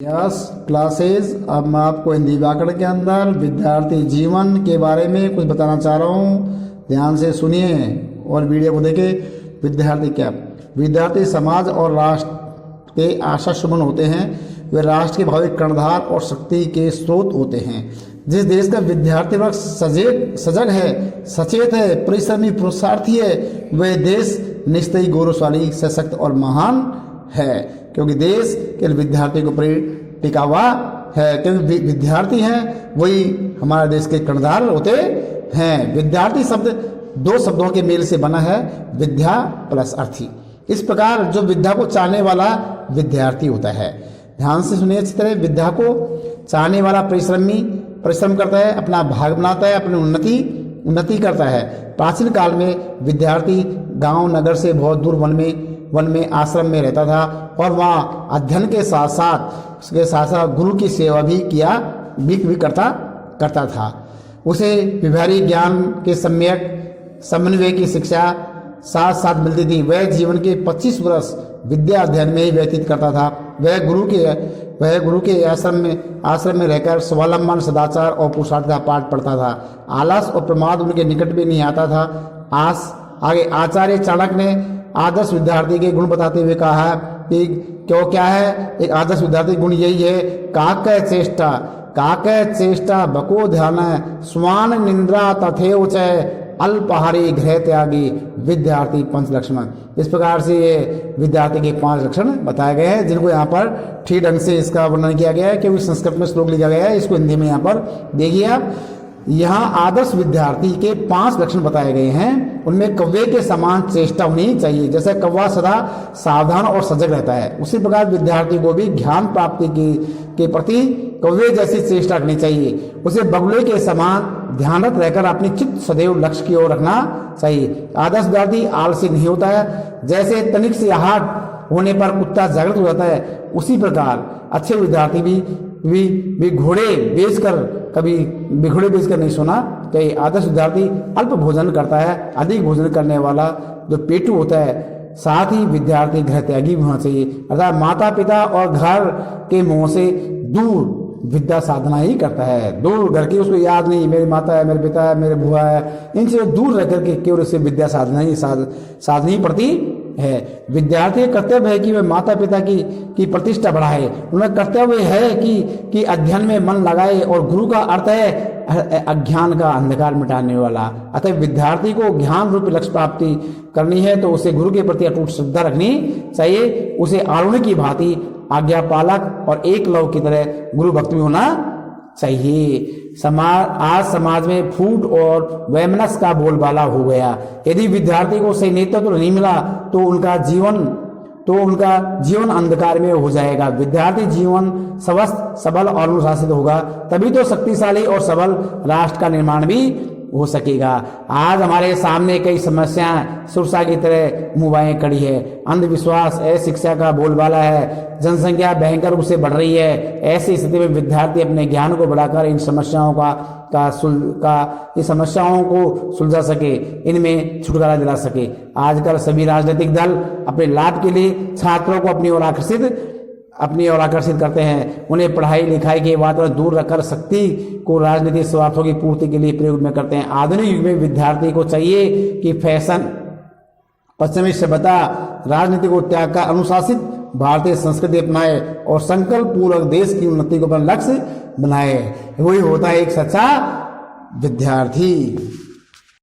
Yes classes. अब मैं आपको हिंदी व्याकरण के अंदर विद्यार्थी जीवन के बारे में कुछ बताना चाह रहा हूँ। ध्यान से सुनिए और वीडियो को देखें। विद्यार्थी क्या? विद्यार्थी समाज और राष्ट्र के आशा शुभन होते हैं। वे राष्ट्र के भावी कर्णधार और शक्ति के स्रोत होते हैं। जिस देश का विद्यार्थी वर्ग सजग है, सचेत है, परिश्रमी, पुरुषार्थी है, वह देश निश्चय गौरवशाली, सशक्त और महान है, क्योंकि देश केवल विद्यार्थी के ऊपर टिका हुआ है। क्योंकि विद्यार्थी हैं वही हमारे देश के कर्णधार होते हैं। विद्यार्थी शब्द दो शब्दों के मेल से बना है, विद्या प्लस अर्थी। इस प्रकार जो विद्या को चाहने वाला विद्यार्थी होता है, ध्यान से सुनिए अच्छी तरह। विद्या को चाहने वाला परिश्रम करता है, अपना भाग बनाता है, अपनी उन्नति करता है। प्राचीन काल में विद्यार्थी गांव नगर से बहुत दूर वन में आश्रम में रहता था और वहाँ अध्ययन के साथ साथ गुरु की सेवा भी करता था। उसे व्यवहारिक ज्ञान के सम्यक समन्वय की शिक्षा साथ साथ मिलती थी। वह जीवन के 25 वर्ष विद्या अध्ययन में ही व्यतीत करता था। वह गुरु के आश्रम में रहकर स्वावलंबन, सदाचार और पुरुषार्थ का पाठ पढ़ता था। आलस और प्रमाद उनके निकट भी नहीं आता था। आगे आचार्य चाणक्य ने आदर्श विद्यार्थी के गुण बताते हुए कहा है कि क्या है एक आदर्श विद्यार्थी गुण यही है, काक चेष्टा बको ध्यान स्वान निंद्रा तथेव च अल्पहारी गृह त्यागी विद्यार्थी 5 लक्षण। इस प्रकार से ये विद्यार्थी के 5 लक्षण बताए गए हैं, जिनको यहाँ पर ठीक ढंग से इसका वर्णन किया गया है, क्योंकि संस्कृत में श्लोक लिखा गया है। इसको हिंदी में यहाँ पर देखिए आप। यहाँ आदर्श विद्यार्थी के 5 लक्षण बताए गए हैं। उनमें कौवे के समान चेष्टा होनी चाहिए। जैसे कौवा सदा सावधान और सजग रहता है, उसी प्रकार विद्यार्थी को भी ज्ञान प्राप्ति के प्रति कौवे जैसी चेष्टा रखनी चाहिए। उसे बगुले के समान ध्यानरत रहकर अपनी चित्त सदैव लक्ष्य की ओर रखना चाहिए। आदर्श विद्यार्थी आलसी नहीं होता है। जैसे तनिक से आहट होने पर कुत्ता जागृत हो जाता है, उसी प्रकार अच्छे विद्यार्थी भी घोड़े बेचकर नहीं सोना चाहिए। आदर्श विद्यार्थी अल्प भोजन करता है, अधिक भोजन करने वाला जो पेटू होता है। साथ ही विद्यार्थी गृह त्यागी भी होना चाहिए, अर्थात माता पिता और घर के मोह से दूर विद्या साधना ही करता है। दूर घर की उसको याद नहीं, मेरी माता है, मेरे पिता है, मेरे बुआ है, इनसे दूर रह करके केवल उससे विद्या साधनी पड़ती है। विद्यार्थी का कर्तव्य है कि वह माता पिता की प्रतिष्ठा बढ़ाए। उनका कर्तव्य है कि अध्ययन में मन लगाए, और गुरु का अर्थ है अज्ञान का अंधकार मिटाने वाला। अतः विद्यार्थी को ज्ञान रूपी लक्ष्य प्राप्ति करनी है तो उसे गुरु के प्रति अटूट श्रद्धा रखनी चाहिए। उसे आरुण की भांति आज्ञा पालक और एकलव्य की तरह गुरु भक्त भी होना चाहिए। आज समाज में फूट और वैमनस्य का बोलबाला हो गया। यदि विद्यार्थी को सही नेतृत्व नहीं मिला तो उनका जीवन अंधकार में हो जाएगा। विद्यार्थी जीवन स्वस्थ, सबल और अनुशासित होगा, तभी तो शक्तिशाली और सबल राष्ट्र का निर्माण भी हो सकेगा। आज हमारे सामने कई समस्याएं सुरसा की तरह मुंह खड़ी है। अंधविश्वास, अशिक्षा का बोलबाला है, जनसंख्या भयंकर रूप से बढ़ रही है। ऐसी स्थिति में विद्यार्थी अपने ज्ञान को बढ़ाकर इन समस्याओं को सुलझा सके, इनमें छुटकारा दिला सके। आजकल सभी राजनीतिक दल अपने लाभ के लिए छात्रों को अपनी ओर आकर्षित करते हैं। उन्हें पढ़ाई लिखाई के वातावरण दूर रखकर शक्ति को राजनीतिक स्वार्थों की पूर्ति के लिए प्रयोग में करते हैं। आधुनिक युग में विद्यार्थी को चाहिए कि फैशन, पश्चिमी सभ्यता, राजनीति को त्याग कर अनुशासित भारतीय संस्कृति अपनाए और संकल्प पूर्वक देश की उन्नति को अपना लक्ष्य बनाए। वही होता है एक सच्चा विद्यार्थी।